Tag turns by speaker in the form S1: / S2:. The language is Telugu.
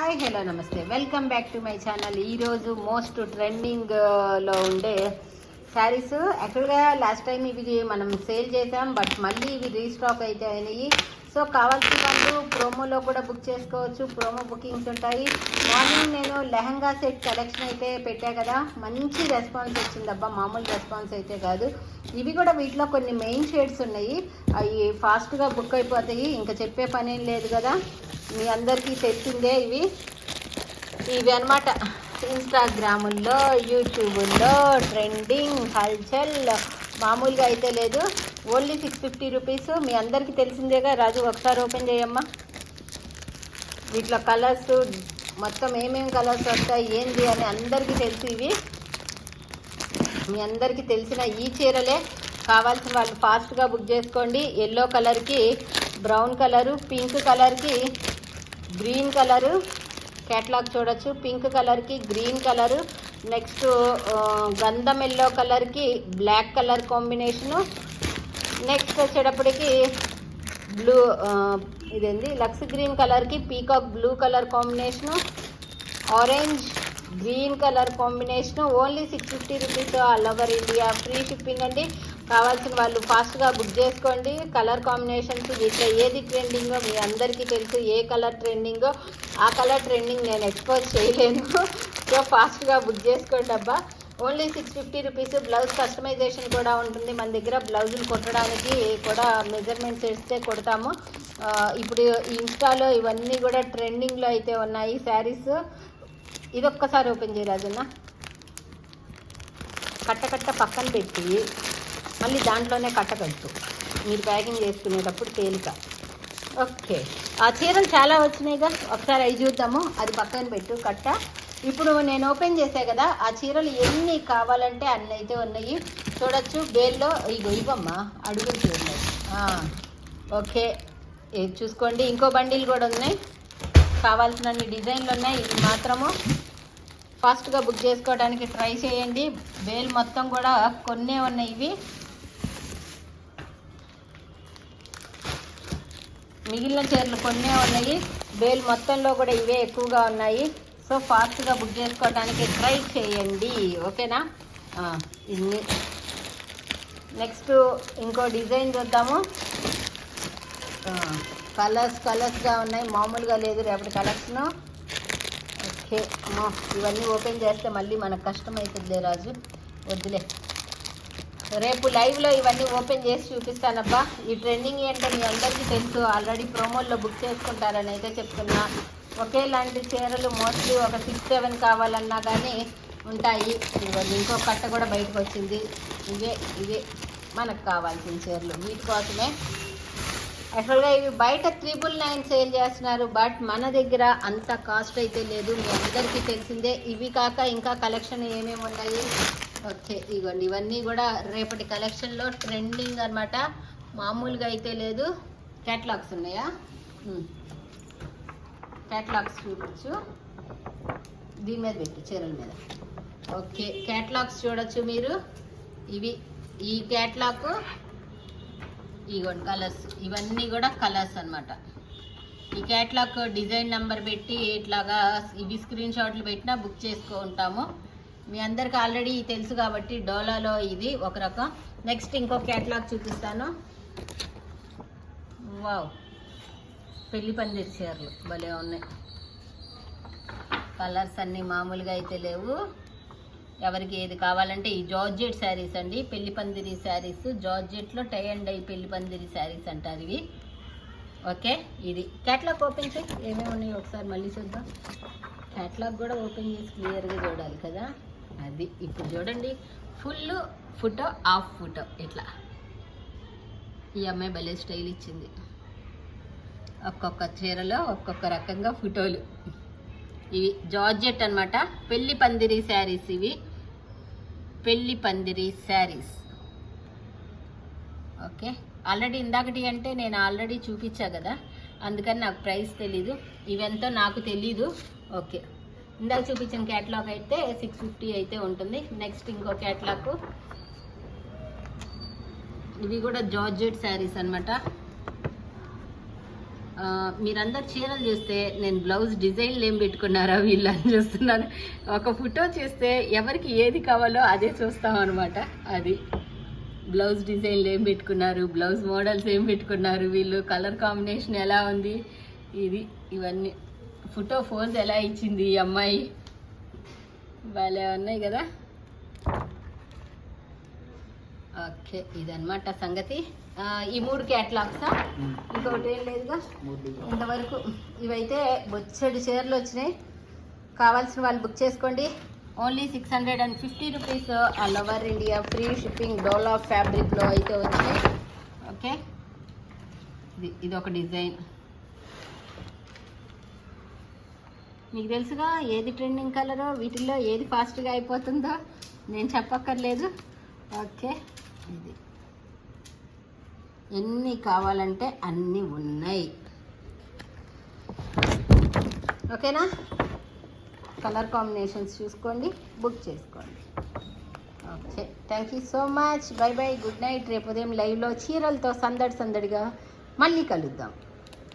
S1: హాయ్ హలో నమస్తే welcome back to my channel. ఈరోజు మోస్ట్ ట్రెండింగ్లో ఉండే శారీస్. యాక్చువల్గా లాస్ట్ టైం ఇవి మనం సేల్ చేసాం, బట్ మళ్ళీ ఇవి రీస్టాక్ అయితే అయినాయి. సో కావాల్సిన వాళ్ళు ప్రోమోలో కూడా బుక్ చేసుకోవచ్చు, ప్రోమో బుకింగ్స్ ఉంటాయి. మార్నింగ్ నేను లెహంగా సెట్ కలెక్షన్ అయితే పెట్టా కదా, మంచి రెస్పాన్స్ వచ్చిందబ్బా, మామూలు రెస్పాన్స్ అయితే కాదు. ఇవి కూడా వీటిలో కొన్ని మెయిన్ షేడ్స్ ఉన్నాయి, అవి ఫాస్ట్గా బుక్ అయిపోతాయి, ఇంకా చెప్పే పనేం లేదు కదా, మీ అందరికీ తెలిసిందే. ఇవి అనమాట ఇన్స్టాగ్రాముల్లో యూట్యూబుల్లో ట్రెండింగ్ హల్చల్, మామూలుగా అయితే లేదు. Only 650 rupees. మీ అందరికీ తెలిసిందేగా. రాజు ఒకసారి ఓపెన్ చేయమ్మా. వీటిలో కలర్స్ మొత్తం ఏమేమి కలర్స్ వస్తాయి ఏంది అని అందరికీ తెలుసు. ఇవి మీ అందరికీ తెలిసిన ఈ చీరలే. కావాల్సిన వాళ్ళు ఫాస్ట్గా బుక్ చేసుకోండి. ఎల్లో కలర్కి బ్రౌన్ కలరు, పింక్ కలర్కి గ్రీన్ కలరు, క్యాట్లాగ్ చూడొచ్చు. పింక్ కలర్కి గ్రీన్ కలరు, నెక్స్ట్ గంధం ఎల్లో కలర్కి బ్లాక్ కలర్ కాంబినేషను, నెక్స్ట్ వచ్చేటప్పటికి బ్లూ ఇదేంది లక్స్ గ్రీన్ కలర్కి peacock blue colour combination, orange green colour combination. Only 650 rupees. All over India free shipping అండి. కావాల్సిన వాళ్ళు ఫాస్ట్గా బుక్ చేసుకోండి. కలర్ కాంబినేషన్స్ వీటిలో ఏది ట్రెండింగో మీ అందరికీ తెలుసు. ఏ కలర్ ట్రెండింగో ఆ కలర్ ట్రెండింగ్ నేను ఎక్స్పోజ్ చేయలేను. సో ఫాస్ట్గా బుక్ చేసుకోండి అబ్బా. Only 650 rupees. బ్లౌజ్ కస్టమైజేషన్ కూడా ఉంటుంది మన దగ్గర. బ్లౌజులు కుట్టడానికి కూడా మెజర్మెంట్స్ ఇస్తే కుడతాము. ఇప్పుడు ఇన్స్టాలో ఇవన్నీ కూడా ట్రెండింగ్లో అయితే ఉన్నాయి శారీస్. ఇదొక్కసారి ఓపెన్ చేయరాజన్న. కట్ట పక్కన పెట్టి మళ్ళీ దాంట్లోనే కట్టకట్టు, మీరు ప్యాకింగ్ చేసుకునేటప్పుడు తేలిక. ఓకే, ఆ చీరలు చాలా వచ్చినాయిగా, ఒకసారి అవి చూద్దాము. అది పక్కన పెట్టు కట్ట. ఇప్పుడు నేను ఓపెన్ చేసా కదా, ఆ చీరలు ఎన్ని కావాలంటే అన్ని అయితే ఉన్నాయి. చూడొచ్చు. బేల్లో ఇవమ్మా అడుగులు చూడండి. ఓకే, ఇది చూసుకోండి. ఇంకో బండిలు కూడా ఉన్నాయి, కావాల్సినన్ని డిజైన్లు ఉన్నాయి. ఇది మాత్రము ఫాస్ట్గా బుక్ చేసుకోవడానికి ట్రై చేయండి. బేల్ మొత్తం కూడా కొన్నే ఉన్నాయి. ఇవి మిగిలిన చీరలు కొన్నే ఉన్నాయి. బేల్ మొత్తంలో కూడా ఇవే ఎక్కువగా ఉన్నాయి. సో ఫాస్ట్గా బుక్ చేసుకోవడానికి ట్రై చేయండి. ఓకేనా? ఇన్ని. నెక్స్ట్ ఇంకో డిజైన్ చూద్దాము. కలర్స్గా ఉన్నాయి, మామూలుగా లేదు రేపటి కలెక్షను. ఓకే అమ్మో, ఇవన్నీ ఓపెన్ చేస్తే మళ్ళీ మనకు కష్టం అవుతుందిలే రాజు, వద్దులే. రేపు లైవ్లో ఇవన్నీ ఓపెన్ చేసి చూపిస్తానబ్బా. ఈ ట్రెండింగ్ ఏంటో మీ అందరికీ తెలుసు. ఆల్రెడీ ప్రోమోల్లో బుక్ చేసుకుంటారని అయితే చెప్తున్నా. ఒకేలాంటి చీరలు మోస్ట్లీ ఒక 6-7 కావాలన్నా కానీ ఉంటాయి. ఇవన్నీ ఇంకో కట్ట కూడా బయటకు వచ్చింది. ఇవే మనకు కావాల్సిన చీరలు, వీటి కోసమే. యాక్చువల్గా ఇవి బయట 999 సేల్ చేస్తున్నారు, బట్ మన దగ్గర అంత కాస్ట్ అయితే లేదు. మీ అందరికీ తెలిసిందే. ఇవి కాక ఇంకా కలెక్షన్ ఏమేమి ఉన్నాయి. ఓకే, ఇవ్వండి. ఇవన్నీ కూడా రేపటి కలెక్షన్లో ట్రెండింగ్ అనమాట, మామూలుగా అయితే లేదు. క్యాట్లాగ్స్ ఉన్నాయా? క్యాట్లాగ్స్ చూడొచ్చు. దీని మీద పెట్టు, చీరల మీద. ఓకే, క్యాట్లాగ్స్ చూడొచ్చు మీరు. ఈ క్యాట్లాగ్ ఇగోండి కలర్స్. ఇవన్నీ కూడా కలర్స్ అనమాట. ఈ క్యాట్లాగ్ డిజైన్ నెంబర్ పెట్టి ఇట్లాగా ఇవి స్క్రీన్ షాట్లు పెట్టినా బుక్ చేసుకుంటాము. మీ అందరికి ఆల్రెడీ తెలుసు కాబట్టి. డోలాలో ఇది ఒక రకం. నెక్స్ట్ ఇంకో క్యాట్లాగ్ చూపిస్తాను. వావ్, పెళ్లి పందిరి చీరలు భలే ఉన్నాయి. కలర్స్ అన్నీ మామూలుగా అయితే లేవు. ఎవరికి ఏది కావాలంటే ఈ జార్జెట్ శారీస్ అండి, పెళ్లి పందిరి శారీస్. జార్జెట్లో టై అండ్ డై పెళ్లి పందిరి శారీస్ అంటారు ఇవి. ఓకే, ఇది క్యాట్లాగ్ ఓపెన్ చేసి ఏమేమి ఉన్నాయో ఒకసారి మళ్ళీ చూద్దాం. క్యాట్లాగ్ కూడా ఓపెన్ చేసి క్లియర్గా చూడాలి కదా. అది ఇప్పుడు చూడండి. ఫుల్ ఫోటో, హాఫ్ ఫోటో, ఇట్లా. ఈ అమ్మాయి భలే స్టైల్ ఇచ్చింది. ఒక్కొక్క చీరలో ఒక్కొక్క రకంగా ఫోటోలు. ఇవి జార్జెట్ అనమాట, పెళ్లి పందిరి శారీస్. ఇవి పెళ్లి పందిరి శారీస్. ఓకే, ఆల్రెడీ ఇందాకటి అంటే నేను ఆల్రెడీ చూపించా కదా, అందుకని నాకు ప్రైస్ తెలీదు. ఇవెంతో నాకు తెలీదు. ఓకే, ఇందాక చూపించిన క్యాట్లాగ్ అయితే 650 అయితే ఉంటుంది. నెక్స్ట్ ఇంకో క్యాట్లాగ్. ఇవి కూడా జార్జెట్ శారీస్ అనమాట. మీరందరు చీరలు చూస్తే నేను బ్లౌజ్ డిజైన్లు ఏం పెట్టుకున్నారా వీళ్ళు అని చూస్తున్నాను. ఒక ఫోటో చూస్తే ఎవరికి ఏది కావాలో అదే చూస్తాం అనమాట. అది బ్లౌజ్ డిజైన్లు ఏం పెట్టుకున్నారు, బ్లౌజ్ మోడల్స్ ఏం పెట్టుకున్నారు వీళ్ళు, కలర్ కాంబినేషన్ ఎలా ఉంది, ఇవన్నీ ఫోటో ఫోన్స్ ఎలా ఇచ్చింది ఈ అమ్మాయి, భలే ఉన్నాయి కదా. ఓకే, ఇదన్నమాట సంగతి. ఈ 3 క్యాటలాగ్సా, ఇంకొకటి ఏం లేదుగా ఇంతవరకు. ఇవైతే బొచ్చడి చీరలు వచ్చినాయి. కావాల్సిన వాళ్ళు బుక్ చేసుకోండి. Only 650 rupees all over India, free shipping, డోలా ఫ్యాబ్రిక్లో అయితే వచ్చినాయి. ఓకే, ఇది ఒక డిజైన్. మీకు తెలుసుగా ఏది ట్రెండింగ్ కలరో, వీటిల్లో ఏది ఫాస్ట్గా అయిపోతుందో నేను చెప్పక్కర్లేదు. ఓకే, ఇది ఎన్ని కావాలంటే అన్నీ ఉన్నాయి. ఓకేనా, కలర్ కాంబినేషన్స్ చూసుకోండి, బుక్ చేసుకోండి. Okay, thank you so much. By by, good night. రేపు ఉదయం లైవ్లో చీరలతో సందడిగా మళ్ళీ కలుద్దాం.